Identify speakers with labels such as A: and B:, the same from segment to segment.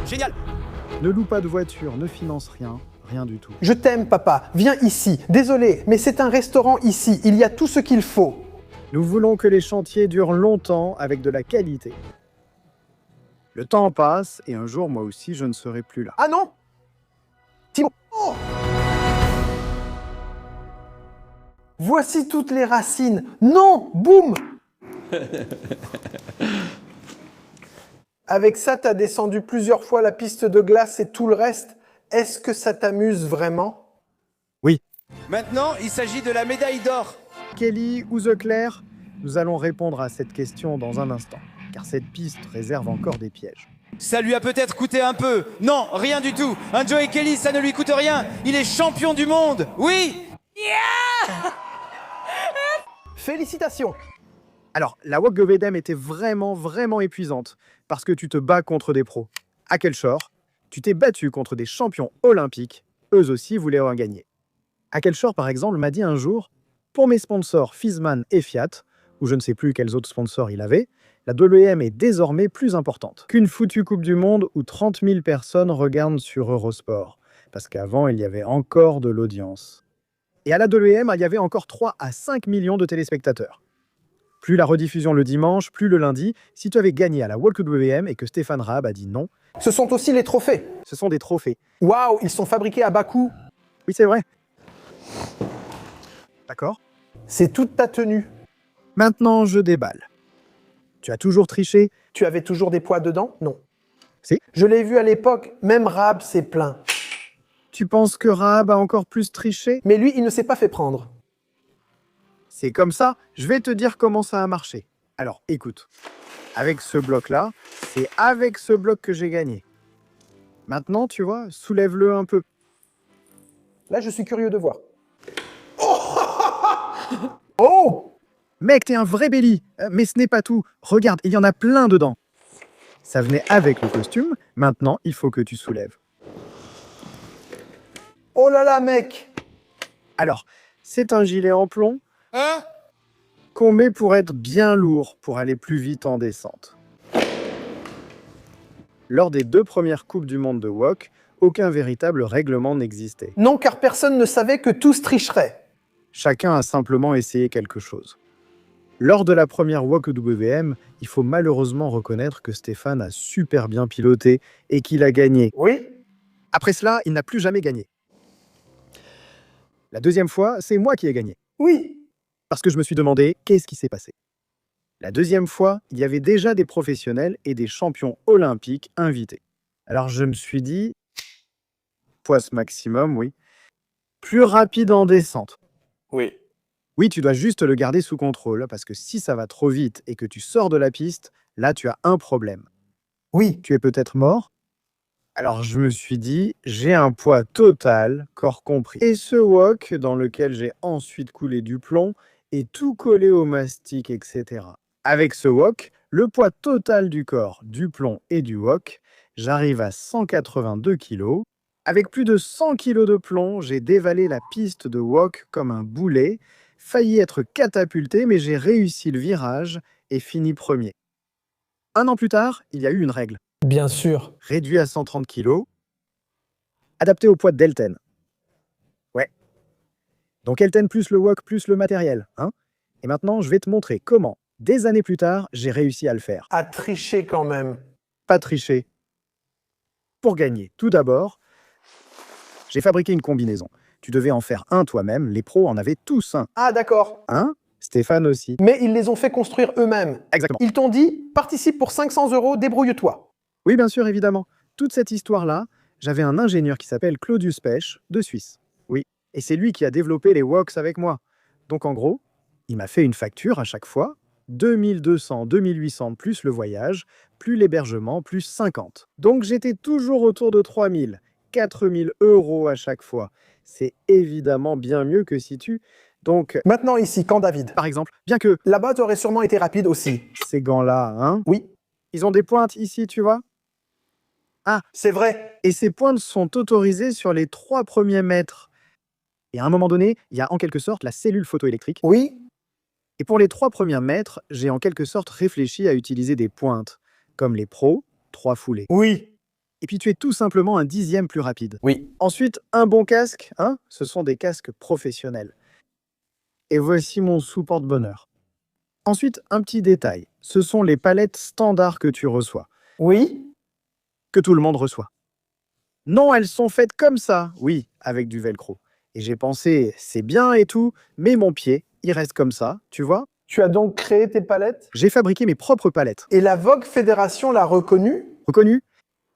A: Génial.
B: Ne loue pas de voiture, ne finance rien, rien du tout.
C: Je t'aime, papa. Viens ici. Désolé, mais c'est un restaurant ici. Il y a tout ce qu'il faut.
B: Nous voulons que les chantiers durent longtemps avec de la qualité. Le temps passe et un jour, moi aussi, je ne serai plus là.
C: Ah non Timon. Oh Voici toutes les racines. Non, boum. Avec ça, t'as descendu plusieurs fois la piste de glace et tout le reste. Est-ce que ça t'amuse vraiment?
B: Oui.
A: Maintenant, il s'agit de la médaille d'or.
B: Kelly ou The Claire? Nous allons répondre à cette question dans un instant, car cette piste réserve encore des pièges.
A: Ça lui a peut-être coûté un peu. Non, rien du tout. Un Joey Kelly, ça ne lui coûte rien. Il est champion du monde. Oui.
C: Félicitations.
B: Alors, la Walk of Edem était vraiment épuisante, parce que tu te bats contre des pros. À Kelchor, tu t'es battu contre des champions olympiques, eux aussi voulaient en gagner. À Kelchor, par exemple, m'a dit un jour, pour mes sponsors Fizzman et Fiat, ou je ne sais plus quels autres sponsors il avait, la WM est désormais plus importante qu'une foutue Coupe du Monde où 30 000 personnes regardent sur Eurosport, parce qu'avant, il y avait encore de l'audience. Et à la WM, il y avait encore 3 à 5 millions de téléspectateurs. Plus la rediffusion le dimanche, plus le lundi, si tu avais gagné à la Walk WM et que Stéphane Raab a dit non,
C: Ce sont aussi les trophées.
B: ce sont des trophées.
C: Waouh, ils sont fabriqués à bas coût.
B: Oui, c'est vrai. D'accord.
C: C'est toute ta tenue.
B: Maintenant, je déballe. Tu as toujours triché?
C: Tu avais toujours des poids dedans? Non.
B: Si.
C: Je l'ai vu à l'époque, même Raab s'est plaint.
B: Tu penses que Raab a encore plus triché?
C: Mais lui, il ne s'est pas fait prendre.
B: C'est comme ça, je vais te dire comment ça a marché. Alors, écoute. Avec ce bloc-là, c'est avec ce bloc que j'ai gagné. Maintenant, tu vois, soulève-le un peu.
C: Là, je suis curieux de voir. Oh!
B: Mec, t'es un vrai Belly. Mais ce n'est pas tout. Regarde, il y en a plein dedans. Ça venait avec le costume. Maintenant, il faut que tu soulèves.
C: Oh là là, mec!
B: Alors, c'est un gilet en plomb
A: Hein?
B: qu'on met pour être bien lourd, pour aller plus vite en descente. Lors des 2 premières Coupes du Monde de Wok, aucun véritable règlement n'existait.
C: Non, car personne ne savait que tous tricheraient.
B: Chacun a simplement essayé quelque chose. Lors de la première Wok WM, il faut malheureusement reconnaître que Stéphane a super bien piloté et qu'il a gagné.
C: Oui?
B: Après cela, il n'a plus jamais gagné. La deuxième fois, c'est moi qui ai gagné.
C: Oui.
B: Parce que je me suis demandé, qu'est-ce qui s'est passé? La deuxième fois, il y avait déjà des professionnels et des champions olympiques invités. Alors je me suis dit, poids maximum, oui. Plus rapide en descente.
C: Oui.
B: Oui, tu dois juste le garder sous contrôle, parce que si ça va trop vite et que tu sors de la piste, là tu as un problème.
C: Oui.
B: Tu es peut-être mort? Alors je me suis dit, j'ai un poids total, corps compris. Et ce wok, dans lequel j'ai ensuite coulé du plomb, est tout collé au mastic, etc. Avec ce wok, le poids total du corps, du plomb et du wok, j'arrive à 182 kg. Avec plus de 100 kg de plomb, j'ai dévalé la piste de wok comme un boulet, failli être catapulté, mais j'ai réussi le virage et fini premier. 1 an plus tard, il y a eu une règle.
C: Bien sûr.
B: Réduit à 130 kg, adapté au poids de Delten. Ouais. Donc Elten plus le wok plus le matériel, hein? Et maintenant, je vais te montrer comment, des années plus tard, j'ai réussi à le faire.
C: À tricher quand même.
B: Pas tricher. Pour gagner, tout d'abord, j'ai fabriqué une combinaison. Tu devais en faire un toi-même, les pros en avaient tous un.
C: Ah, d'accord.
B: Hein? Stéphane aussi.
C: Mais ils les ont fait construire eux-mêmes.
B: Exactement.
C: Ils t'ont dit, participe pour 500 €, débrouille-toi.
B: Oui, bien sûr, évidemment. Toute cette histoire-là, j'avais un ingénieur qui s'appelle Claudius Pech, de Suisse. Oui. Et c'est lui qui a développé les woks avec moi. Donc en gros, il m'a fait une facture à chaque fois, 2200, 2800 plus le voyage, plus l'hébergement, plus 50. Donc j'étais toujours autour de 3000, 4000 € à chaque fois. C'est évidemment bien mieux que si tu... Donc,
C: Maintenant ici, quand David?
B: par exemple, bien que
C: Là-bas, tu aurais sûrement été rapide aussi.
B: ces gants-là, hein,
C: Oui,
B: ils ont des pointes ici, tu vois?
C: c'est vrai.
B: Et ces pointes sont autorisées sur les 3 premiers mètres. Et à un moment donné, il y a en quelque sorte la cellule photoélectrique.
C: Oui,
B: Et pour les 3 premiers mètres, j'ai en quelque sorte réfléchi à utiliser des pointes, comme les pros, 3 foulées.
C: oui.
B: Et puis tu es tout simplement un dixième plus rapide.
C: Oui.
B: Ensuite, un bon casque, hein, ce sont des casques professionnels. Et voici mon sous-porte-bonheur. Ensuite, un petit détail, ce sont les palettes standards que tu reçois,
C: Oui.
B: que tout le monde reçoit. Non, elles sont faites comme ça, oui, avec du velcro. Et j'ai pensé, c'est bien et tout, mais mon pied, il reste comme ça, tu vois.
C: Tu as donc créé tes palettes
B: J'ai fabriqué mes propres palettes.
C: et la Vogue Fédération l'a reconnu?
B: Reconnu?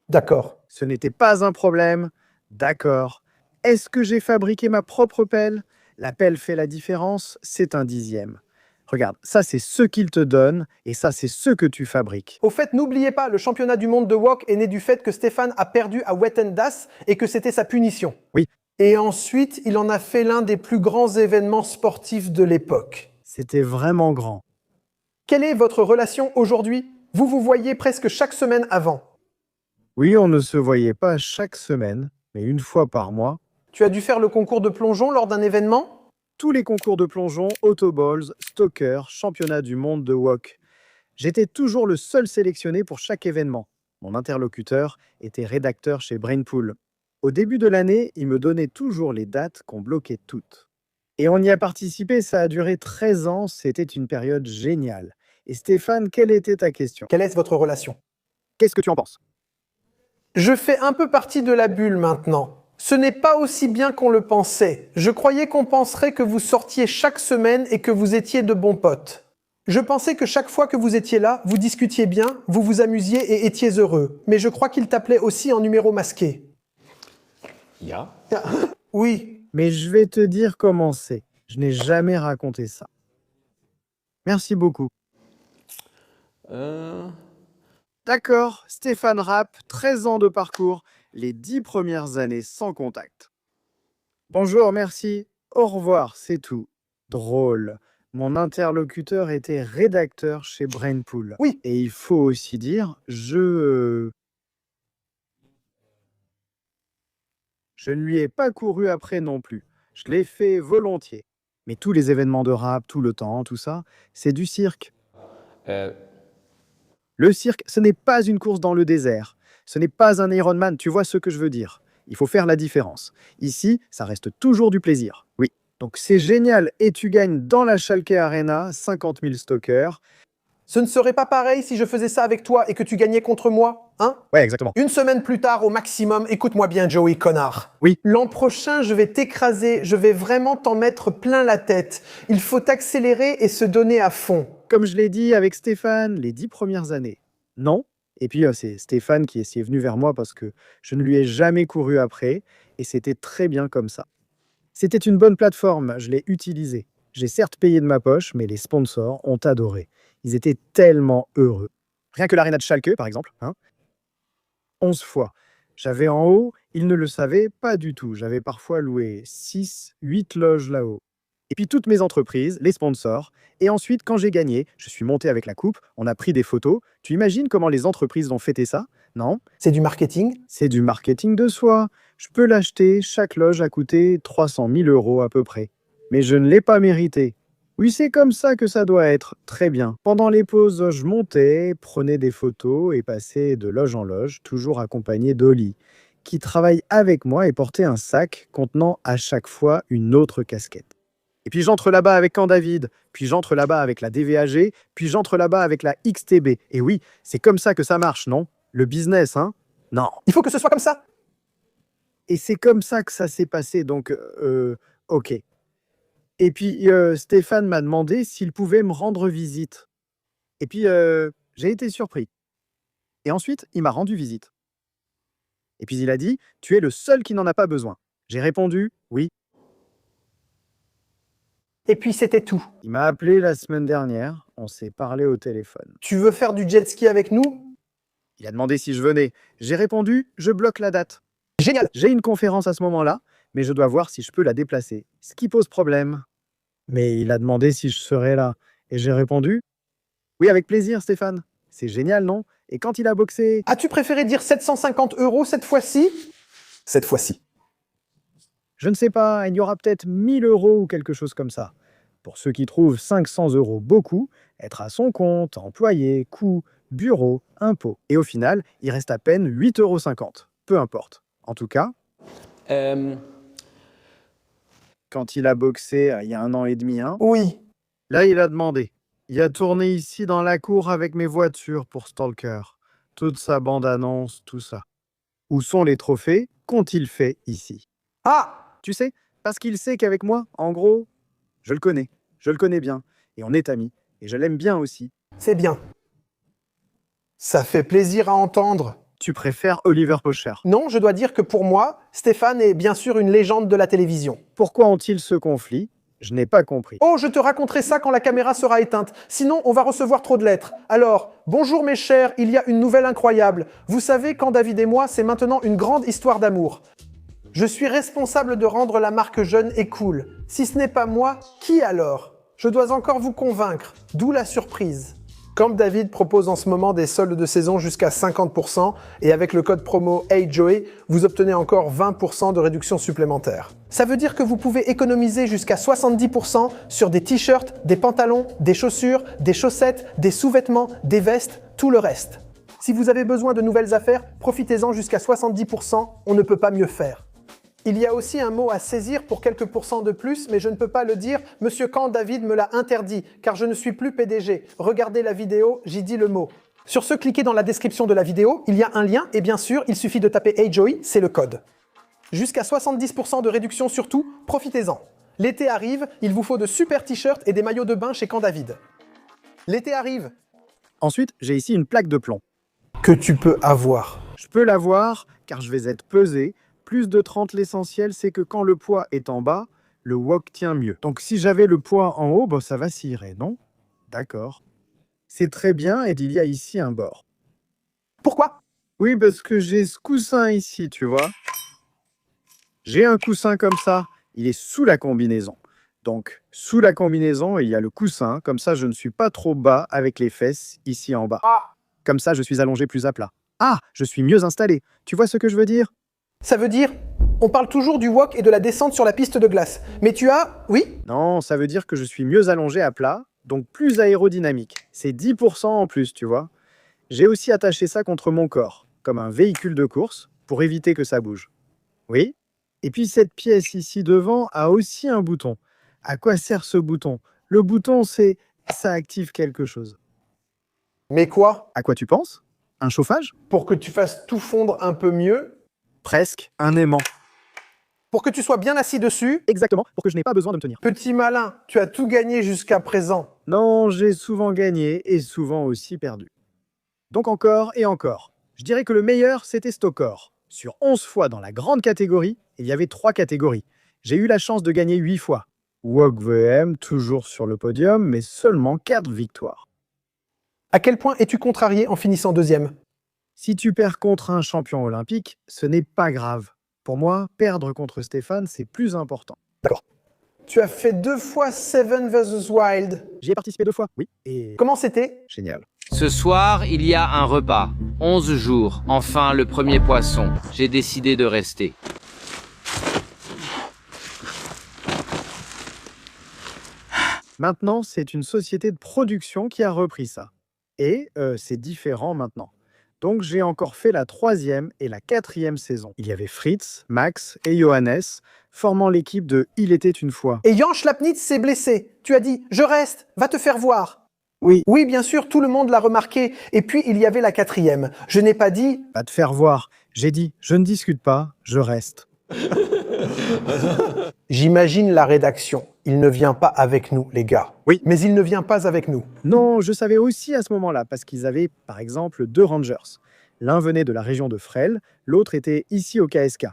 C: D'accord.
B: Ce n'était pas un problème. D'accord. Est-ce que j'ai fabriqué ma propre pelle? La pelle fait la différence, c'est un dixième. Regarde, ça c'est ce qu'il te donne et ça c'est ce que tu fabriques.
C: Au fait, n'oubliez pas, le championnat du monde de wok est né du fait que Stéphane a perdu à Wetendas et que c'était sa punition.
B: Oui.
C: Et ensuite, il en a fait l'un des plus grands événements sportifs de l'époque.
B: C'était vraiment grand.
C: Quelle est votre relation aujourd'hui? Vous vous voyez presque chaque semaine avant.
B: Oui, on ne se voyait pas chaque semaine, mais une fois par mois.
C: Tu as dû faire le concours de plongeon lors d'un événement?
B: Tous les concours de plongeon, autoballs, stoker, championnat du monde de wok. J'étais toujours le seul sélectionné pour chaque événement. Mon interlocuteur était rédacteur chez Brainpool. Au début de l'année, il me donnait toujours les dates qu'on bloquait toutes. Et on y a participé, ça a duré 13 ans, c'était une période géniale. Et Stéphane, quelle était ta question?
C: Quelle est votre relation?
B: Qu'est-ce que tu en penses?
C: Je fais un peu partie de la bulle maintenant. Ce n'est pas aussi bien qu'on le pensait. Je croyais qu'on penserait que vous sortiez chaque semaine et que vous étiez de bons potes. Je pensais que chaque fois que vous étiez là, vous discutiez bien, vous vous amusiez et étiez heureux. Mais je crois qu'il t'appelait aussi en numéro masqué.
D: Ja.
C: Oui.
B: Mais je vais te dire comment c'est. Je n'ai jamais raconté ça. Merci beaucoup. D'accord, Stéphane Rapp, 13 ans de parcours, les 10 premières années sans contact. Bonjour, merci, au revoir, c'est tout. Drôle. Mon interlocuteur était rédacteur chez Brainpool.
C: Oui.
B: Et il faut aussi dire, je ne lui ai pas couru après non plus. Je l'ai fait volontiers. Mais tous les événements de rap, tout le temps, tout ça, c'est du cirque. Le cirque, ce n'est pas une course dans le désert. Ce n'est pas un Ironman, tu vois ce que je veux dire. Il faut faire la différence. Ici, ça reste toujours du plaisir. Oui. Donc c'est génial et tu gagnes dans la Schalke Arena 50 000 stockers.
C: Ce ne serait pas pareil si je faisais ça avec toi et que tu gagnais contre moi, hein?
B: Ouais, exactement.
C: Une semaine plus tard, au maximum, écoute-moi bien, Joey, connard.
B: Oui.
C: L'an prochain, je vais t'écraser, je vais vraiment t'en mettre plein la tête. Il faut accélérer et se donner à fond.
B: Comme je l'ai dit avec Stéphane, les 10 premières années, non. Et puis c'est Stéphane qui est venu vers moi parce que je ne lui ai jamais couru après et c'était très bien comme ça. C'était une bonne plateforme, je l'ai utilisée. J'ai certes payé de ma poche, mais les sponsors ont adoré. Ils étaient tellement heureux. Rien que l'aréna de Schalke, par exemple, hein, 11 fois. J'avais en haut, ils ne le savaient pas du tout. J'avais parfois loué 6, 8 loges là-haut. Et puis toutes mes entreprises, les sponsors. Et ensuite, quand j'ai gagné, je suis monté avec la coupe, on a pris des photos. Tu imagines comment les entreprises ont fêté ça? Non?
C: C'est du marketing?
B: C'est du marketing de soi. Je peux l'acheter, chaque loge a coûté 300 000 € à peu près. Mais je ne l'ai pas mérité. Oui, c'est comme ça que ça doit être. Très bien. Pendant les pauses, je montais, prenais des photos et passais de loge en loge, toujours accompagné d'Oli, qui travaille avec moi et portait un sac contenant à chaque fois une autre casquette. Et puis j'entre là-bas avec Camp David, puis j'entre là-bas avec la DVAG, puis j'entre là-bas avec la XTB. Et oui, c'est comme ça que ça marche, non? Le business, hein? Non.
C: Il faut que ce soit comme ça?
B: Et c'est comme ça que ça s'est passé, donc ok. Et puis Stéphane m'a demandé s'il pouvait me rendre visite. Et puis j'ai été surpris. Et ensuite, il m'a rendu visite. Et puis il a dit, tu es le seul qui n'en a pas besoin. J'ai répondu, oui.
C: Et puis c'était tout.
B: Il m'a appelé la semaine dernière, on s'est parlé au téléphone.
C: Tu veux faire du jet ski avec nous?
B: Il a demandé si je venais. J'ai répondu, je bloque la date.
C: Génial.
B: J'ai une conférence à ce moment-là, mais je dois voir si je peux la déplacer. Ce qui pose problème. Mais il a demandé si je serais là. Et j'ai répondu, oui, avec plaisir, Stéphane. C'est génial, non? Et quand il a boxé...
C: As-tu préféré dire 750 € cette fois-ci? Cette fois-ci.
B: Je ne sais pas, il y aura peut-être 1000 € ou quelque chose comme ça. Pour ceux qui trouvent 500 € beaucoup, être à son compte, employé, coût, bureau, impôts. Et au final, il reste à peine 8,50 €. Peu importe. En tout cas, quand il a boxé il y a 1 an et demi, hein,
C: Oui.
B: là, il a demandé. Il a tourné ici dans la cour avec mes voitures pour Stalker. Toute sa bande-annonce, tout ça. Où sont les trophées? Qu'ont-ils fait ici?
C: Ah!
B: Tu sais, parce qu'il sait qu'avec moi, en gros, je le connais. Je le connais bien. Et on est amis. Et je l'aime bien aussi.
C: C'est bien. Ça fait plaisir à entendre.
B: Tu préfères Oliver Pocher.
C: Non, je dois dire que pour moi, Stéphane est bien sûr une légende de la télévision.
B: Pourquoi ont-ils ce conflit? Je n'ai pas compris.
C: Oh, je te raconterai ça quand la caméra sera éteinte. Sinon, on va recevoir trop de lettres. Alors, bonjour mes chers, il y a une nouvelle incroyable. Vous savez, quand David et moi, c'est maintenant une grande histoire d'amour. Je suis responsable de rendre la marque jeune et cool. Si ce n'est pas moi, qui alors? Je dois encore vous convaincre, d'où la surprise. Camp David propose en ce moment des soldes de saison jusqu'à 50% et avec le code promo HeyJoey, vous obtenez encore 20% de réduction supplémentaire. Ça veut dire que vous pouvez économiser jusqu'à 70% sur des t-shirts, des pantalons, des chaussures, des chaussettes, des sous-vêtements, des vestes, tout le reste. Si vous avez besoin de nouvelles affaires, profitez-en jusqu'à 70%, on ne peut pas mieux faire. Il y a aussi un mot à saisir pour quelques pourcents de plus, mais je ne peux pas le dire. Monsieur Camp David me l'a interdit, car je ne suis plus PDG. Regardez la vidéo, j'y dis le mot. Sur ce, cliquez dans la description de la vidéo, il y a un lien, et bien sûr, il suffit de taper HeyJoey, c'est le code. Jusqu'à 70% de réduction sur tout, profitez-en. L'été arrive, il vous faut de super t-shirts et des maillots de bain chez Camp David. L'été arrive.
B: Ensuite, j'ai ici une plaque de plomb.
C: Que tu peux avoir.
B: Je peux l'avoir car je vais être pesé. Plus de 30, l'essentiel, c'est que quand le poids est en bas, le wok tient mieux. Donc si j'avais le poids en haut, ça vacillerait, non? D'accord. C'est très bien et il y a ici un bord.
C: Pourquoi?
B: Oui, parce que j'ai ce coussin ici, tu vois. J'ai un coussin comme ça, il est sous la combinaison. Donc, sous la combinaison, il y a le coussin, comme ça je ne suis pas trop bas avec les fesses ici en bas. Comme ça, je suis allongé plus à plat. Ah, je suis mieux installé. Tu vois ce que je veux dire?
C: Ça veut dire, on parle toujours du wok et de la descente sur la piste de glace. Mais tu as, oui?
B: Non, ça veut dire que je suis mieux allongé à plat, donc plus aérodynamique. C'est 10% en plus, tu vois. J'ai aussi attaché ça contre mon corps, comme un véhicule de course, pour éviter que ça bouge. Oui? Et puis cette pièce ici devant a aussi un bouton. À quoi sert ce bouton? Le bouton, c'est... ça active quelque chose.
C: Mais quoi?
B: À quoi tu penses? Un chauffage?
C: Pour que tu fasses tout fondre un peu mieux?
B: Presque un aimant.
C: Pour que tu sois bien assis dessus?
B: Exactement, pour que je n'ai pas besoin de me tenir.
C: Petit malin, tu as tout gagné jusqu'à présent.
B: Non, j'ai souvent gagné et souvent aussi perdu. Donc encore et encore. Je dirais que le meilleur, c'était Stokor. Sur 11 fois dans la grande catégorie, il y avait 3 catégories. J'ai eu la chance de gagner 8 fois. Wok VM, toujours sur le podium, mais seulement 4 victoires.
C: À quel point es-tu contrarié en finissant deuxième?
B: Si tu perds contre un champion olympique, ce n'est pas grave. Pour moi, perdre contre Stéphane, c'est plus important.
C: D'accord. Tu as fait 2 fois Seven vs Wild.
B: J'y ai participé 2 fois, oui. Et
C: Comment c'était?
B: génial.
E: Ce soir, il y a un repas. 11 jours. Enfin, le premier poisson. J'ai décidé de rester.
B: Maintenant, c'est une société de production qui a repris ça. Et c'est différent maintenant. Donc j'ai encore fait la 3e et la 4e saison. Il y avait Fritz, Max et Johannes, formant l'équipe de Il était une fois.
C: Et Jan Schlapnitz s'est blessé. Tu as dit, je reste, va te faire voir.
B: Oui,
C: Oui, bien sûr, tout le monde l'a remarqué. Et puis, il y avait la 4e. Je n'ai pas dit,
B: va te faire voir. J'ai dit, je ne discute pas, je reste.
C: j'imagine la rédaction. Il ne vient pas avec nous, les gars.
B: Oui.
C: Mais il ne vient pas avec nous.
B: Non, je savais aussi à ce moment-là, parce qu'ils avaient, par exemple, 2 rangers. L'un venait de la région de Fresles, l'autre était ici au KSK.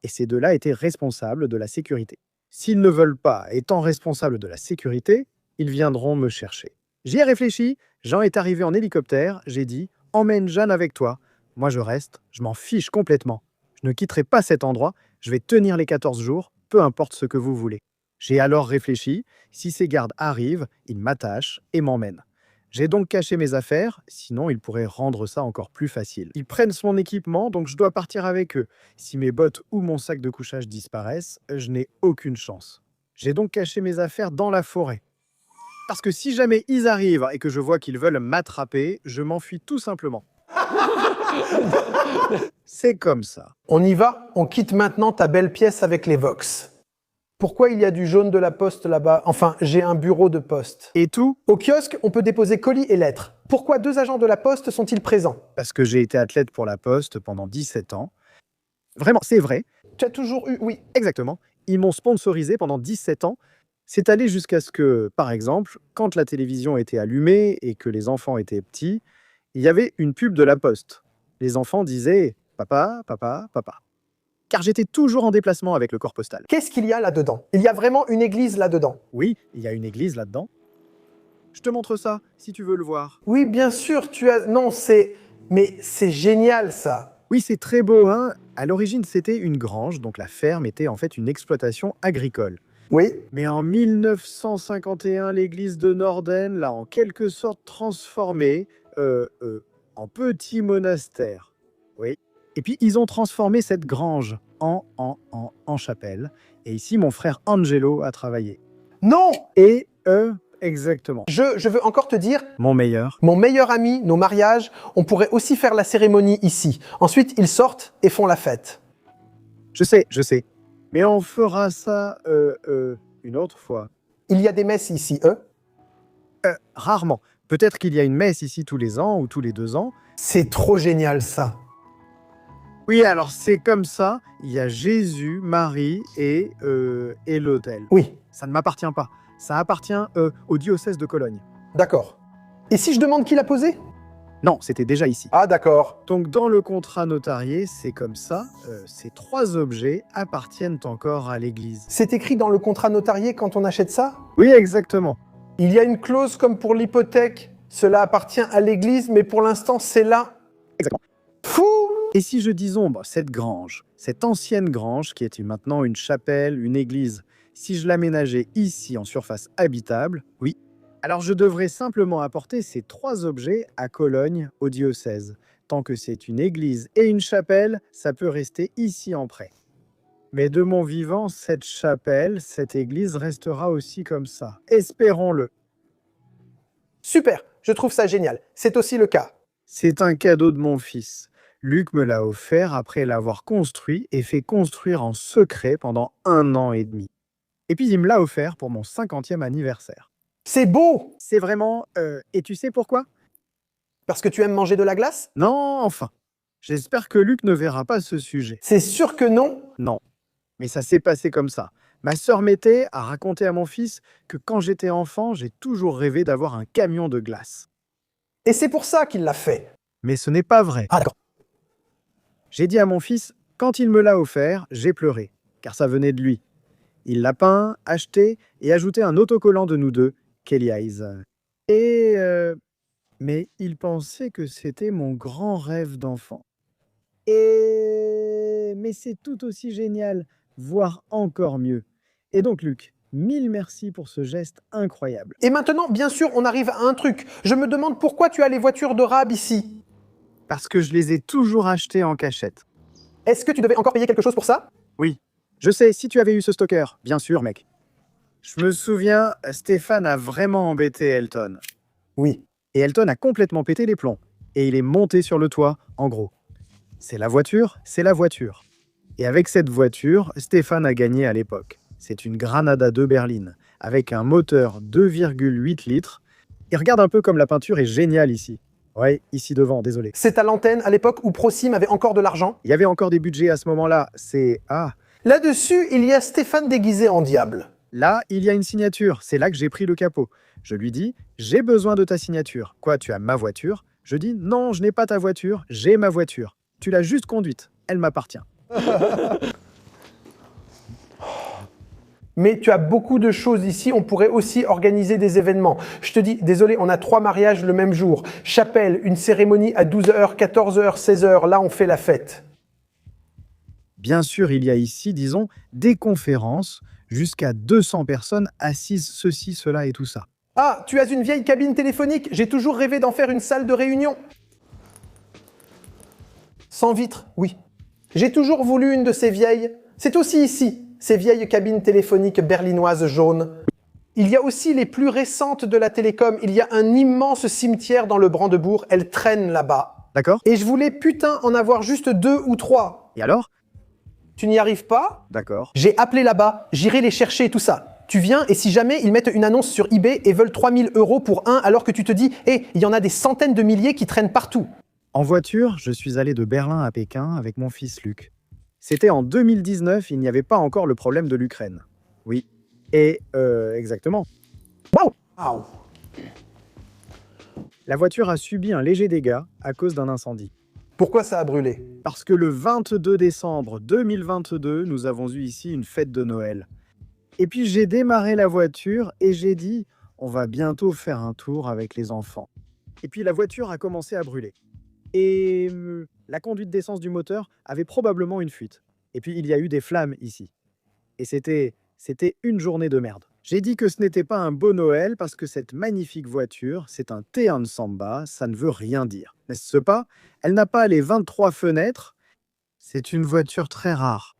B: Et ces deux-là étaient responsables de la sécurité. S'ils ne veulent pas, étant responsables de la sécurité, ils viendront me chercher. J'y ai réfléchi, Jean est arrivé en hélicoptère, j'ai dit « Emmène Jeanne avec toi ». Moi je reste, je m'en fiche complètement. Je ne quitterai pas cet endroit, je vais tenir les 14 jours, peu importe ce que vous voulez. J'ai alors réfléchi, si ces gardes arrivent, ils m'attachent et m'emmènent. J'ai donc caché mes affaires, sinon ils pourraient rendre ça encore plus facile. Ils prennent mon équipement, donc je dois partir avec eux. Si mes bottes ou mon sac de couchage disparaissent, je n'ai aucune chance. J'ai donc caché mes affaires dans la forêt. Parce que si jamais ils arrivent et que je vois qu'ils veulent m'attraper, je m'enfuis tout simplement. C'est comme ça.
C: On y va, on quitte maintenant ta belle pièce avec les Vox. Pourquoi il y a du jaune de la poste là-bas? Enfin, j'ai un bureau de poste.
B: Et tout
C: Au kiosque, on peut déposer colis et lettres. Pourquoi 2 agents de la poste sont-ils présents?
B: parce que j'ai été athlète pour la Poste pendant 17 ans. Vraiment, c'est vrai,
C: Tu as toujours eu... Oui.
B: exactement. Ils m'ont sponsorisé pendant 17 ans. C'est allé jusqu'à ce que, par exemple, quand la télévision était allumée et que les enfants étaient petits, il y avait une pub de la Poste. Les enfants disaient « Papa, papa, papa ». Car j'étais toujours en déplacement avec le corps postal.
C: Qu'est-ce qu'il y a là-dedans? Il y a vraiment une église là-dedans.
B: Oui, il y a une église là-dedans. Je te montre ça, si tu veux le voir.
C: Oui, bien sûr, tu as... Non, c'est... Mais c'est génial, ça.
B: Oui, c'est très beau, hein. À l'origine, c'était une grange, donc la ferme était en fait une exploitation agricole.
C: Oui.
B: Mais en 1951, l'église de Norden l'a en quelque sorte transformée en petit monastère. Oui. Et puis, ils ont transformé cette grange en chapelle. Et ici, mon frère Angelo a travaillé.
C: Non!
B: Et exactement.
C: Je veux encore te dire,
B: Mon meilleur.
C: mon meilleur ami, nos mariages, on pourrait aussi faire la cérémonie ici. Ensuite, ils sortent et font la fête.
B: Je sais. Mais on fera ça une autre fois.
C: Il y a des messes ici,
B: Rarement. Peut-être qu'il y a une messe ici tous les ans ou tous les 2 ans.
C: C'est trop génial, ça.
B: Oui, alors c'est comme ça. Il y a Jésus, Marie et l'autel.
C: Oui,
B: Ça ne m'appartient pas. Ça appartient au diocèse de Cologne.
C: d'accord. Et si je demande qui l'a posé?
B: Non, c'était déjà ici.
C: Ah, d'accord.
B: Donc dans le contrat notarié, c'est comme ça. Ces 3 objets appartiennent encore à l'Église.
C: C'est écrit dans le contrat notarié quand on achète ça?
B: Oui, exactement.
C: Il y a une clause comme pour l'hypothèque. Cela appartient à l'Église, mais pour l'instant, c'est là.
B: Exactement.
C: Fou!
B: Et si je dis ombre, cette grange, cette ancienne grange qui est maintenant une chapelle, une église, si je l'aménageais ici en surface habitable, oui, alors je devrais simplement apporter ces 3 objets à Cologne, au diocèse. Tant que c'est une église et une chapelle, ça peut rester ici en prêt. Mais de mon vivant, cette chapelle, cette église restera aussi comme ça. Espérons-le.
C: Super, je trouve ça génial. C'est aussi le cas.
B: C'est un cadeau de mon fils. Luc me l'a offert après l'avoir construit et fait construire en secret pendant 1 an et demi. Et puis il me l'a offert pour mon 50e anniversaire.
C: C'est beau!
B: C'est vraiment... et tu sais pourquoi?
C: Parce que tu aimes manger de la glace?
B: Non, enfin. J'espère que Luc ne verra pas ce sujet.
C: C'est sûr que non.
B: Non. Mais ça s'est passé comme ça. Ma sœur Mété a raconté à mon fils que quand j'étais enfant, j'ai toujours rêvé d'avoir un camion de glace.
C: Et c'est pour ça qu'il l'a fait.
B: Mais ce n'est pas vrai.
C: Ah, d'accord.
B: J'ai dit à mon fils, quand il me l'a offert, j'ai pleuré, car ça venait de lui. Il l'a peint, acheté et ajouté un autocollant de nous deux, Kelly Eyes. Et... mais il pensait que c'était mon grand rêve d'enfant. Mais c'est tout aussi génial, voire encore mieux. Et donc Luc, 1000 merci pour ce geste incroyable.
C: Et maintenant, bien sûr, on arrive à un truc. Je me demande pourquoi tu as les voitures de Rab ici.
B: Parce que je les ai toujours achetées en cachette.
C: Est-ce que tu devais encore payer quelque chose pour ça?
B: Oui, je sais, si tu avais eu ce stalker, bien sûr mec. Je me souviens, Stéphane a vraiment embêté Elton.
C: Oui.
B: Et Elton a complètement pété les plombs. Et il est monté sur le toit, en gros. C'est la voiture, c'est la voiture. Et avec cette voiture, Stéphane a gagné à l'époque. C'est une Granada 2 berline, avec un moteur 2,8 litres. Et regarde un peu comme la peinture est géniale ici. Ouais, ici devant, désolé.
C: C'est à l'antenne, à l'époque où Prosim avait encore de l'argent.
B: Il y avait encore des budgets à ce moment-là. C'est... Ah,
C: Là-dessus, il y a Stéphane déguisé en diable.
B: là, il y a une signature. C'est là que j'ai pris le capot. Je lui dis, j'ai besoin de ta signature. Quoi, tu as ma voiture? Je dis, non, je n'ai pas ta voiture, j'ai ma voiture. Tu l'as juste conduite. Elle m'appartient.
C: Mais tu as beaucoup de choses ici, on pourrait aussi organiser des événements. Je te dis, désolé, on a 3 mariages le même jour. Chapelle, une cérémonie à 12h, 14h, 16h, là on fait la fête.
B: Bien sûr, il y a ici, disons, des conférences, jusqu'à 200 personnes assises, ceci, cela et tout ça.
C: Ah, tu as une vieille cabine téléphonique, j'ai toujours rêvé d'en faire une salle de réunion. Sans vitre, oui. J'ai toujours voulu une de ces vieilles. C'est aussi ici, ces vieilles cabines téléphoniques berlinoises jaunes. Il y a aussi les plus récentes de la télécom. Il y a un immense cimetière dans le Brandebourg. Elles traînent là-bas.
B: D'accord?
C: Et je voulais putain en avoir juste 2 ou 3.
B: Et alors?
C: Tu n'y arrives pas?
B: D'accord.
C: J'ai appelé là-bas. J'irai les chercher et tout ça. Tu viens et si jamais ils mettent une annonce sur eBay et veulent 3000 € pour un alors que tu te dis, hé, il y en a des centaines de milliers qui traînent partout.
B: En voiture, je suis allé de Berlin à Pékin avec mon fils Luc. C'était en 2019, il n'y avait pas encore le problème de l'Ukraine. Oui. Et, exactement.
C: Waouh.
B: La voiture a subi un léger dégât à cause d'un incendie.
C: Pourquoi ça a brûlé?
B: Parce que le 22 décembre 2022, nous avons eu ici une fête de Noël. Et puis j'ai démarré la voiture et j'ai dit, on va bientôt faire un tour avec les enfants. Et puis la voiture a commencé à brûler. Et la conduite d'essence du moteur avait probablement une fuite. Et puis il y a eu des flammes ici. Et c'était une journée de merde. J'ai dit que ce n'était pas un beau Noël parce que cette magnifique voiture, c'est un T1 Samba, ça ne veut rien dire. N'est-ce pas? Elle n'a pas les 23 fenêtres. C'est une voiture très rare.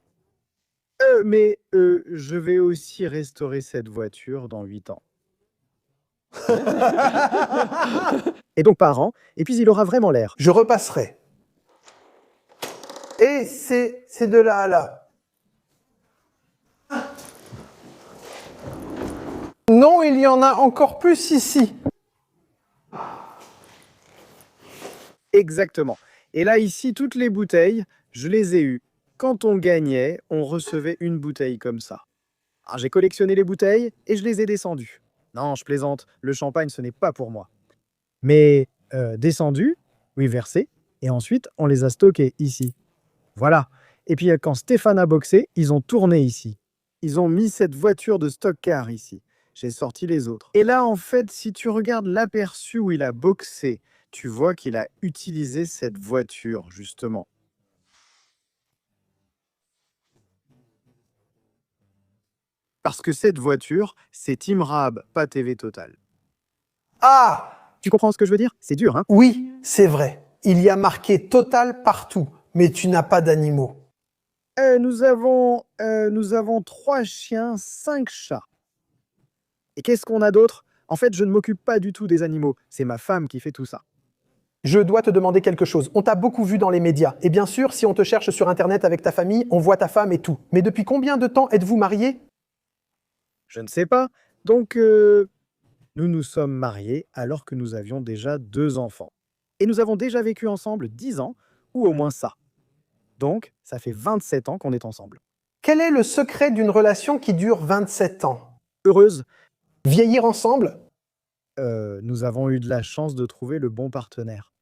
B: Mais je vais aussi restaurer cette voiture dans 8 ans. Et donc par an, et puis il aura vraiment l'air.
C: Je repasserai. Et c'est de là à là. Non, il y en a encore plus ici.
B: Exactement. Et là, ici, toutes les bouteilles, je les ai eues. Quand on gagnait, on recevait une bouteille comme ça. Alors, j'ai collectionné les bouteilles et je les ai descendues. Non, je plaisante, le champagne, ce n'est pas pour moi. Mais descendues, oui, versées, et ensuite, on les a stockées ici. Voilà. Et puis, quand Stéphane a boxé, ils ont tourné ici. Ils ont mis cette voiture de stock car ici. J'ai sorti les autres. Et là, en fait, si tu regardes l'aperçu où il a boxé, tu vois qu'il a utilisé cette voiture, justement. Parce que cette voiture, c'est Team Raab, pas TV Total.
C: Ah!
B: Tu comprends ce que je veux dire? C'est dur, hein?
C: Oui, c'est vrai. Il y a marqué Total partout, mais tu n'as pas d'animaux.
B: Nous avons 3 chiens, 5 chats. Et qu'est-ce qu'on a d'autre? En fait, je ne m'occupe pas du tout des animaux. C'est ma femme qui fait tout ça.
C: Je dois te demander quelque chose. On t'a beaucoup vu dans les médias. Et bien sûr, si on te cherche sur Internet avec ta famille, on voit ta femme et tout. Mais depuis combien de temps êtes-vous mariés?
B: Je ne sais pas. Donc, nous nous sommes mariés alors que nous avions déjà 2 enfants. Et nous avons déjà vécu ensemble 10 ans, ou au moins ça. Donc, ça fait 27 ans qu'on est ensemble.
C: Quel est le secret d'une relation qui dure 27 ans?
B: Heureuse,
C: Vieillir ensemble?
B: nous avons eu de la chance de trouver le bon partenaire.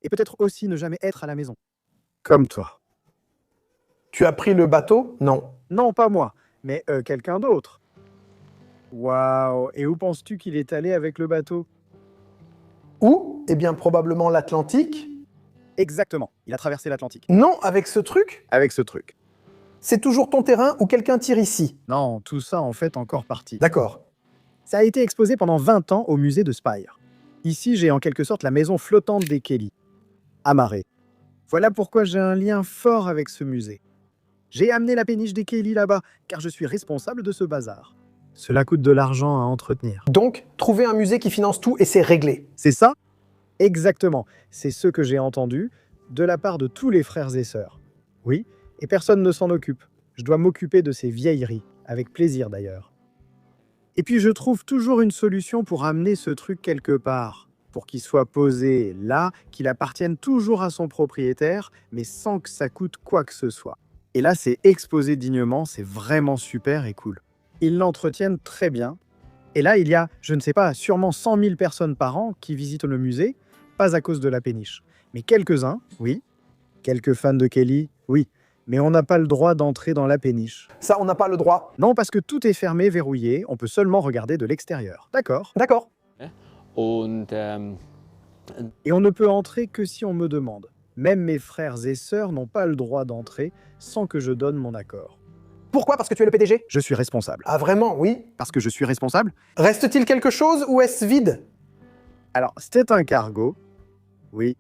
B: Et peut-être aussi ne jamais être à la maison. Comme toi.
C: Tu as pris le bateau? Non.
B: Non, pas moi, mais quelqu'un d'autre. Waouh! Et où penses-tu qu'il est allé avec le bateau?
C: Où? Eh bien, probablement l'Atlantique.
B: Exactement, il a traversé l'Atlantique.
C: Non, avec ce truc?
B: Avec ce truc.
C: C'est toujours ton terrain ou quelqu'un tire ici?
B: Non, tout ça en fait encore partie.
C: D'accord.
B: Ça a été exposé pendant 20 ans au musée de Spire. Ici, j'ai en quelque sorte la maison flottante des Kelly. Amarré. Voilà pourquoi j'ai un lien fort avec ce musée. J'ai amené la péniche des Kelly là-bas, car je suis responsable de ce bazar. Cela coûte de l'argent à entretenir.
C: Donc, trouver un musée qui finance tout et c'est réglé.
B: C'est ça? Exactement. C'est ce que j'ai entendu de la part de tous les frères et sœurs. Oui, et personne ne s'en occupe. Je dois m'occuper de ces vieilleries, avec plaisir d'ailleurs. Et puis je trouve toujours une solution pour amener ce truc quelque part, pour qu'il soit posé là, qu'il appartienne toujours à son propriétaire, mais sans que ça coûte quoi que ce soit. Et là, c'est exposé dignement, c'est vraiment super et cool. Ils l'entretiennent très bien. Et là, il y a, je ne sais pas, sûrement 100 000 personnes par an qui visitent le musée, pas à cause de la péniche. Mais quelques-uns, oui. Quelques fans de Kelly, oui. Mais on n'a pas le droit d'entrer dans la péniche.
C: Ça, on n'a pas le droit.
B: Non, parce que tout est fermé, verrouillé, on peut seulement regarder de l'extérieur. D'accord.
C: D'accord.
D: Und
B: Et on ne peut entrer que si on me demande. Même mes frères et sœurs n'ont pas le droit d'entrer sans que je donne mon accord.
C: Pourquoi? Parce que tu es le PDG?
B: Je suis responsable.
C: Ah vraiment, oui.
B: Parce que je suis responsable?
C: Reste-t-il quelque chose ou est-ce vide?
B: Alors, c'était un cargo. Oui.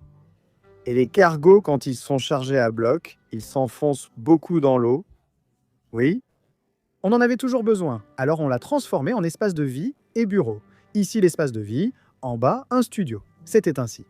B: Et les cargos, quand ils sont chargés à bloc, ils s'enfoncent beaucoup dans l'eau. Oui. On en avait toujours besoin, alors on l'a transformé en espace de vie et bureau. Ici l'espace de vie, en bas un studio. C'était ainsi.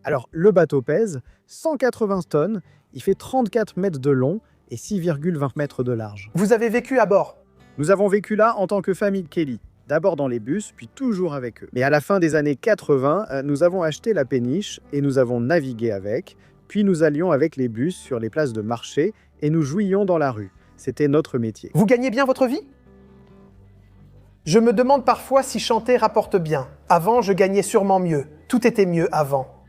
B: Alors le bateau pèse 180 tonnes, il fait 34 mètres de long et 6,20 mètres de large.
C: Vous avez vécu à bord.
B: Nous avons vécu là en tant que famille Kelly. D'abord dans les bus, puis toujours avec eux. Mais à la fin des années 80, nous avons acheté la péniche et nous avons navigué avec. Puis nous allions avec les bus sur les places de marché et nous jouions dans la rue. C'était notre métier.
C: Vous gagnez bien votre vie? Je me demande parfois si chanter rapporte bien. Avant, je gagnais sûrement mieux. Tout était mieux avant.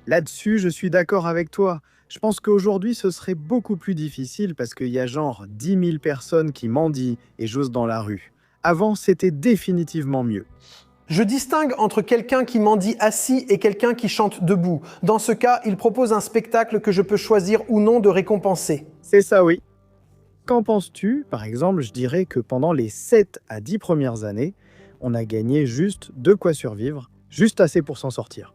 B: Là-dessus, je suis d'accord avec toi. Je pense qu'aujourd'hui, ce serait beaucoup plus difficile parce qu'il y a genre 10 000 personnes qui mendient et jouent dans la rue. Avant, c'était définitivement mieux.
C: Je distingue entre quelqu'un qui mendie assis et quelqu'un qui chante debout. Dans ce cas, il propose un spectacle que je peux choisir ou non de récompenser.
B: C'est ça, oui. Qu'en penses-tu? Par exemple, je dirais que pendant les 7 à 10 premières années, on a gagné juste de quoi survivre, juste assez pour s'en sortir.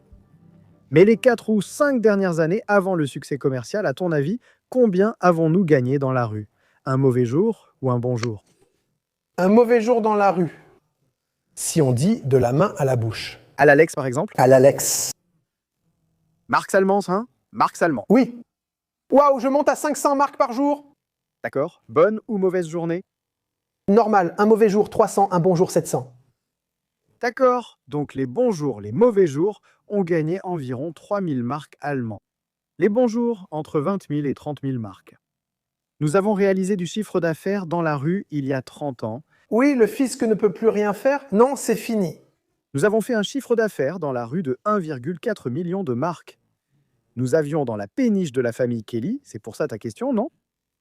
B: Mais les 4 ou 5 dernières années avant le succès commercial, à ton avis, combien avons-nous gagné dans la rue? Un mauvais jour ou un bon jour?
C: Un mauvais jour dans la rue. Si on dit de la main à la bouche.
B: À l'Alex, par exemple?
C: À l'Alex.
B: Marc Salmans, hein? Marc Salmans.
C: Oui. Waouh, je monte à 500 marques par jour.
B: D'accord. Bonne ou mauvaise journée?
C: Normal, un mauvais jour 300, un bon jour 700.
B: D'accord. Donc les bons jours, les mauvais jours ont gagné environ 3000 marques allemands. Les bons jours, entre 20 000 et 30 000 marques. Nous avons réalisé du chiffre d'affaires dans la rue il y a 30 ans.
C: Oui, le fisc ne peut plus rien faire. Non, c'est fini.
B: Nous avons fait un chiffre d'affaires dans la rue de 1,4 million de marques. Nous avions dans la péniche de la famille Kelly, c'est pour ça ta question, non?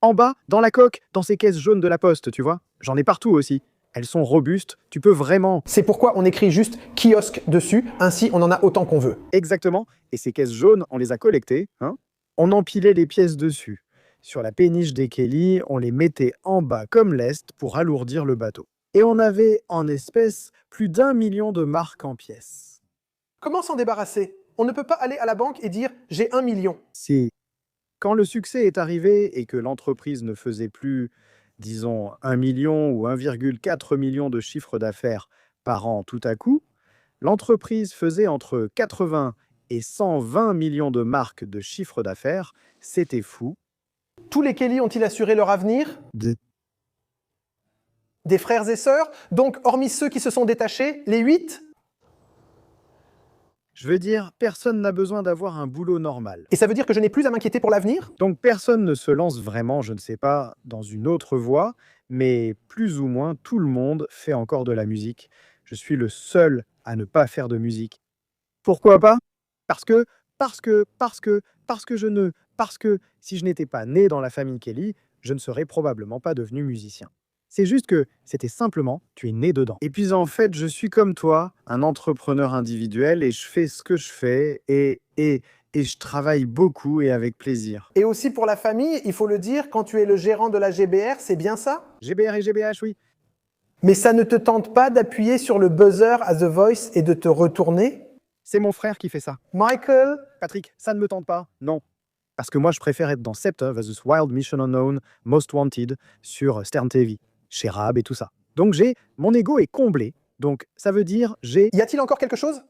B: En bas, dans la coque, dans ces caisses jaunes de la poste, tu vois? J'en ai partout aussi. Elles sont robustes, tu peux vraiment...
C: C'est pourquoi on écrit juste kiosque dessus, ainsi on en a autant qu'on veut.
B: Exactement. Et ces caisses jaunes, on les a collectées, hein? On empilait les pièces dessus. Sur la péniche des Kelly, on les mettait en bas comme lest pour alourdir le bateau. Et on avait en espèces plus d'1 million de marques en pièces.
C: Comment s'en débarrasser? On ne peut pas aller à la banque et dire « j'ai 1 million ».
B: Si, quand le succès est arrivé et que l'entreprise ne faisait plus, disons, 1 million ou 1,4 million de chiffre d'affaires par an tout à coup, l'entreprise faisait entre 80 et 120 millions de marques de chiffre d'affaires. C'était fou.
C: Tous les Kelly ont-ils assuré leur avenir? Des frères et sœurs? Donc, hormis ceux qui se sont détachés, les 8?
B: Je veux dire, personne n'a besoin d'avoir un boulot normal.
C: Et ça veut dire que je n'ai plus à m'inquiéter pour l'avenir?
B: Donc personne ne se lance vraiment, je ne sais pas, dans une autre voie, mais plus ou moins tout le monde fait encore de la musique. Je suis le seul à ne pas faire de musique. Pourquoi pas? Parce que si je n'étais pas né dans la famille Kelly, je ne serais probablement pas devenu musicien. C'est juste que c'était simplement, tu es né dedans. Et puis en fait, je suis comme toi, un entrepreneur individuel et je fais ce que je fais et je travaille beaucoup et avec plaisir.
C: Et aussi pour la famille, il faut le dire, quand tu es le gérant de la GBR, c'est bien ça?
B: GBR et GBH, oui.
C: Mais ça ne te tente pas d'appuyer sur le buzzer à The Voice et de te retourner?
B: C'est mon frère qui fait ça.
C: Michael?
B: Patrick, ça ne me tente pas, non. Parce que moi, je préfère être dans Scepter vs Wild Mission Unknown, Most Wanted, sur Stern TV, chez Rab et tout ça. Donc mon ego est comblé, donc ça veut dire
C: Y a-t-il encore quelque chose?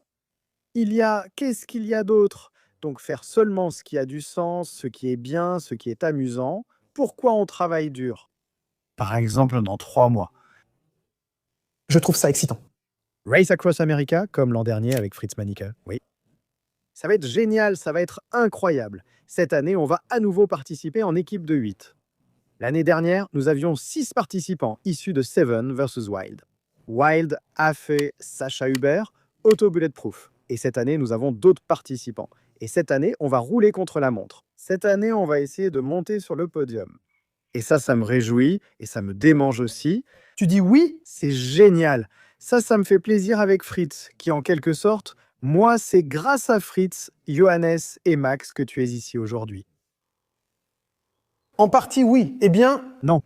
B: Qu'est-ce qu'il y a d'autre? Donc faire seulement ce qui a du sens, ce qui est bien, ce qui est amusant. Pourquoi on travaille dur? Par exemple, dans 3 mois.
C: Je trouve ça excitant.
B: Race Across America, comme l'an dernier avec Fritz Manicke, oui. Ça va être génial, ça va être incroyable. Cette année, on va à nouveau participer en équipe de 8. L'année dernière, nous avions 6 participants issus de Seven vs Wild. Wild a fait Sacha Hubert, Auto Bulletproof. Et cette année, nous avons d'autres participants. Et cette année, on va rouler contre la montre. Cette année, on va essayer de monter sur le podium. Et ça me réjouit et ça me démange aussi.
C: Tu dis oui?
B: C'est génial. Ça me fait plaisir avec Fritz, qui en quelque sorte, moi, c'est grâce à Fritz, Johannes et Max que tu es ici aujourd'hui.
C: En partie, oui. Eh bien,
B: non.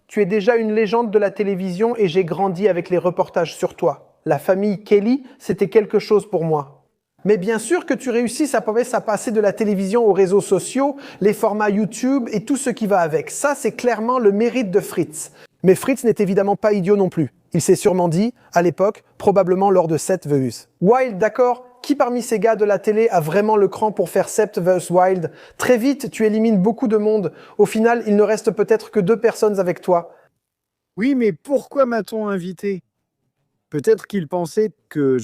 C: Tu es déjà une légende de la télévision et j'ai grandi avec les reportages sur toi. La famille Kelly, c'était quelque chose pour moi. Mais bien sûr que tu réussisses à passer de la télévision aux réseaux sociaux, les formats YouTube et tout ce qui va avec. Ça, c'est clairement le mérite de Fritz. Mais Fritz n'est évidemment pas idiot non plus. Il s'est sûrement dit, à l'époque, probablement lors de Sept vs. Wild, d'accord? Qui parmi ces gars de la télé a vraiment le cran pour faire Sept vs Wild? Très vite, tu élimines beaucoup de monde. Au final, il ne reste peut-être que 2 personnes avec toi.
B: Oui, mais pourquoi m'a-t-on invité? Peut-être qu'il pensait que,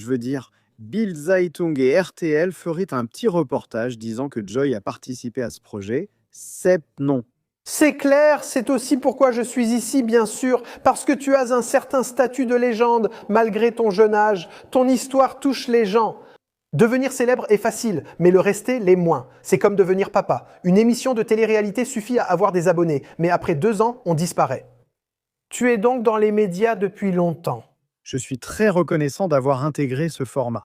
B: Bild Zeitung et RTL feraient un petit reportage disant que Joy a participé à ce projet. Sept non.
C: C'est clair, c'est aussi pourquoi je suis ici, bien sûr, parce que tu as un certain statut de légende, malgré ton jeune âge. Ton histoire touche les gens. Devenir célèbre est facile, mais le rester l'est moins. C'est comme devenir papa. Une émission de télé-réalité suffit à avoir des abonnés, mais après 2 ans, on disparaît. Tu es donc dans les médias depuis longtemps.
B: Je suis très reconnaissant d'avoir intégré ce format.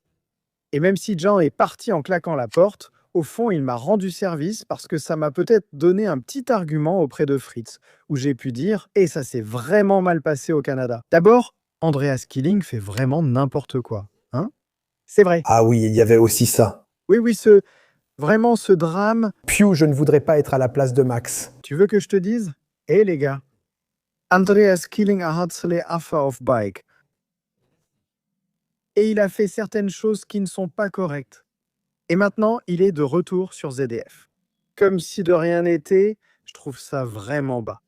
B: Et même si Jean est parti en claquant la porte, au fond, il m'a rendu service parce que ça m'a peut-être donné un petit argument auprès de Fritz, où j'ai pu dire « Et ça s'est vraiment mal passé au Canada ». D'abord, Andreas Killing fait vraiment n'importe quoi. Hein? C'est vrai.
C: Ah oui, il y avait aussi ça.
B: Oui, vraiment ce drame.
C: Pew, je ne voudrais pas être à la place de Max.
B: Tu veux que je te dise? Eh les gars, Andreas Killing a hatzele affa auf bike. Et il a fait certaines choses qui ne sont pas correctes. Et maintenant, il est de retour sur ZDF. Comme si de rien n'était, je trouve ça vraiment bas.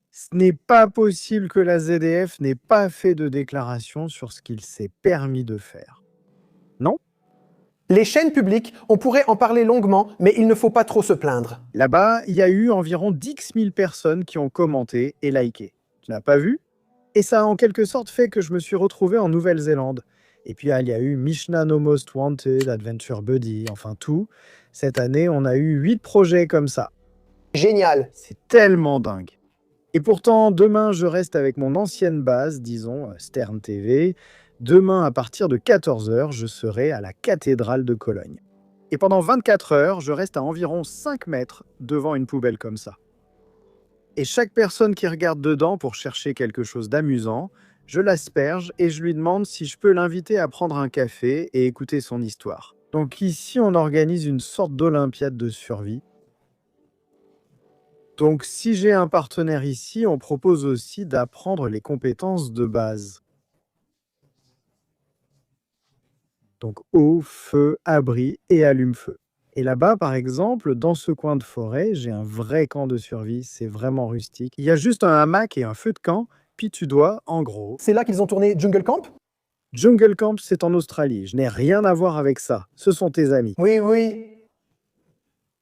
B: Ce n'est pas possible que la ZDF n'ait pas fait de déclaration sur ce qu'il s'est permis de faire. Non?
C: Les chaînes publiques, on pourrait en parler longuement, mais il ne faut pas trop se plaindre.
B: Là-bas, il y a eu environ 10 000 personnes qui ont commenté et liké. Tu n'as pas vu? Et ça a en quelque sorte fait que je me suis retrouvé en Nouvelle-Zélande. Et puis, il y a eu Mishna No Most Wanted, Adventure Buddy, enfin tout. Cette année, on a eu 8 projets comme ça.
C: Génial.
B: C'est tellement dingue. Et pourtant, demain, je reste avec mon ancienne base, disons, Stern TV. Demain, à partir de 14h, je serai à la cathédrale de Cologne. Et pendant 24 heures, je reste à environ 5 mètres devant une poubelle comme ça. Et chaque personne qui regarde dedans pour chercher quelque chose d'amusant, je l'asperge et je lui demande si je peux l'inviter à prendre un café et écouter son histoire. Donc ici, on organise une sorte d'olympiade de survie. Donc si j'ai un partenaire ici, on propose aussi d'apprendre les compétences de base. Donc eau, feu, abri et allume-feu. Et là-bas, par exemple, dans ce coin de forêt, j'ai un vrai camp de survie, c'est vraiment rustique. Il y a juste un hamac et un feu de camp, puis tu dois, en gros...
C: C'est là qu'ils ont tourné Jungle Camp?
B: Jungle Camp, c'est en Australie, je n'ai rien à voir avec ça, ce sont tes amis.
C: Oui.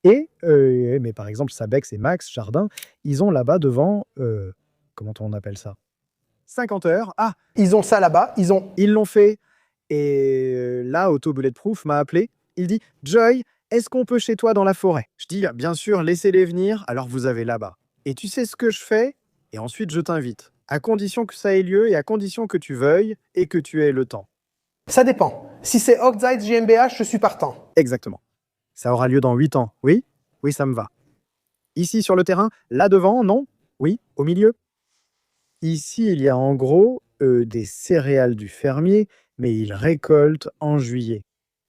B: Mais par exemple, Sabex et Max Jardin, ils ont là-bas devant... comment on appelle ça? 50 heures. Ah,
C: Ils ont ça là-bas,
B: ils l'ont fait. Et là, Auto Bulletproof m'a appelé. Il dit « Joy, est-ce qu'on peut chez toi dans la forêt ?» Je dis « Bien sûr, laissez-les venir, alors vous avez là-bas. » Et tu sais ce que je fais? Et ensuite, je t'invite. À condition que ça ait lieu et à condition que tu veuilles et que tu aies le temps.
C: Ça dépend. Si c'est Hochzeit GmbH, je suis partant.
B: Exactement. Ça aura lieu dans 8 ans. Oui? Oui, ça me va. Ici, sur le terrain? Là devant? Non? Oui? Au milieu? Ici, il y a en gros des céréales du fermier, mais il récolte en juillet.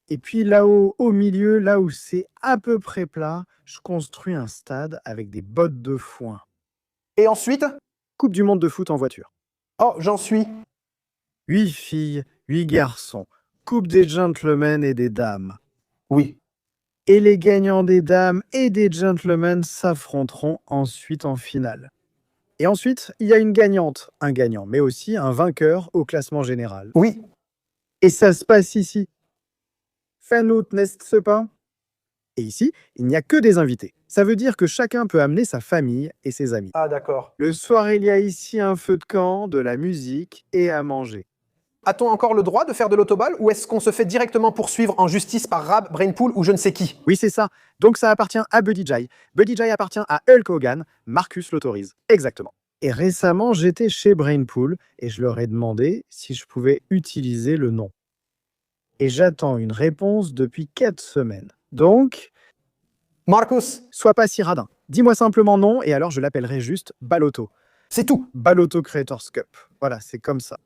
B: Et puis là-haut, au milieu, là où c'est à peu près plat, je construis un stade avec des bottes de foin.
C: Et ensuite?
B: Coupe du monde de foot en voiture.
C: Oh, j'en suis.
B: 8 filles, 8 garçons. Coupe des gentlemen et des dames.
C: Oui.
B: Et les gagnants des dames et des gentlemen s'affronteront ensuite en finale. Et ensuite, il y a une gagnante, un gagnant, mais aussi un vainqueur au classement général.
C: Oui.
B: Et ça se passe ici. Fanut n'est-ce pas? Et ici, il n'y a que des invités. Ça veut dire que chacun peut amener sa famille et ses amis.
C: Ah, d'accord.
B: Le soir, il y a ici un feu de camp, de la musique et à manger.
C: A-t-on encore le droit de faire de l'autoball ou est-ce qu'on se fait directement poursuivre en justice par Rab, Brainpool ou je ne sais qui?
B: Oui, c'est ça. Donc ça appartient à Buddy Jay. Buddy Jay appartient à Hulk Hogan. Marcus l'autorise. Exactement. Et récemment, j'étais chez Brainpool et je leur ai demandé si je pouvais utiliser le nom. Et j'attends une réponse depuis 4 semaines. Donc...
C: Marcus,
B: sois pas si radin. Dis-moi simplement non et alors je l'appellerai juste Balotto.
C: c'est tout.
B: Balotto Creators Cup. Voilà, c'est comme ça.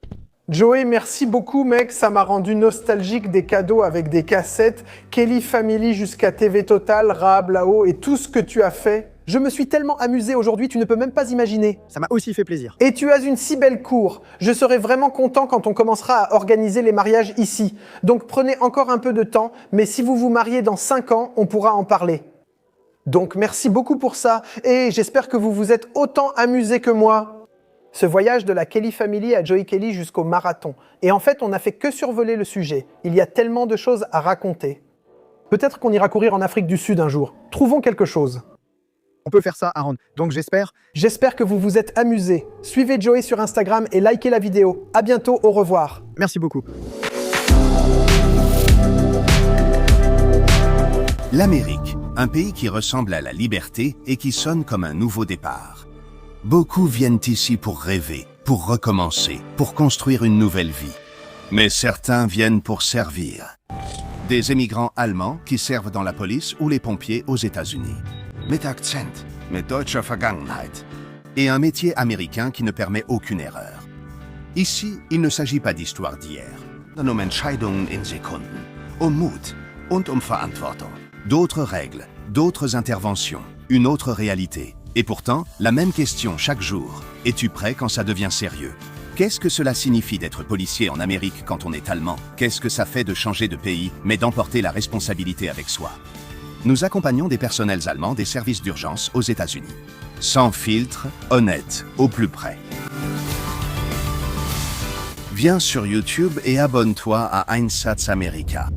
C: Joey, merci beaucoup, mec. Ça m'a rendu nostalgique des cadeaux avec des cassettes. Kelly Family jusqu'à TV Total, Rab là-haut et tout ce que tu as fait. Je me suis tellement amusé aujourd'hui, tu ne peux même pas imaginer.
B: Ça m'a aussi fait plaisir.
C: Et tu as une si belle cour. Je serai vraiment content quand on commencera à organiser les mariages ici. Donc prenez encore un peu de temps, mais si vous vous mariez dans 5 ans, on pourra en parler. Donc merci beaucoup pour ça, et j'espère que vous vous êtes autant amusé que moi. Ce voyage de la Kelly Family à Joey Kelly jusqu'au marathon. Et en fait, on n'a fait que survoler le sujet. Il y a tellement de choses à raconter. Peut-être qu'on ira courir en Afrique du Sud un jour. Trouvons quelque chose.
B: On peut faire ça, Aaron. Donc
C: J'espère que vous vous êtes amusés. Suivez Joey sur Instagram et likez la vidéo. À bientôt, au revoir.
B: merci beaucoup.
F: L'Amérique, un pays qui ressemble à la liberté et qui sonne comme un nouveau départ. Beaucoup viennent ici pour rêver, pour recommencer, pour construire une nouvelle vie. Mais certains viennent pour servir. Des émigrants allemands qui servent dans la police ou les pompiers aux États-Unis. Mit Akzent, mit deutscher Vergangenheit. Et un métier américain qui ne permet aucune erreur. Ici, il ne s'agit pas d'histoire d'hier. Um Entscheidungen in Sekunden, um Mut und um Verantwortung. D'autres règles, d'autres interventions, une autre réalité. Et pourtant, la même question chaque jour. Es-tu prêt quand ça devient sérieux? Qu'est-ce que cela signifie d'être policier en Amérique quand on est allemand? Qu'est-ce que ça fait de changer de pays, mais d'emporter la responsabilité avec soi? Nous accompagnons des personnels allemands des services d'urgence aux États-Unis. Sans filtre, honnête, au plus près. Viens sur YouTube et abonne-toi à Einsatz America.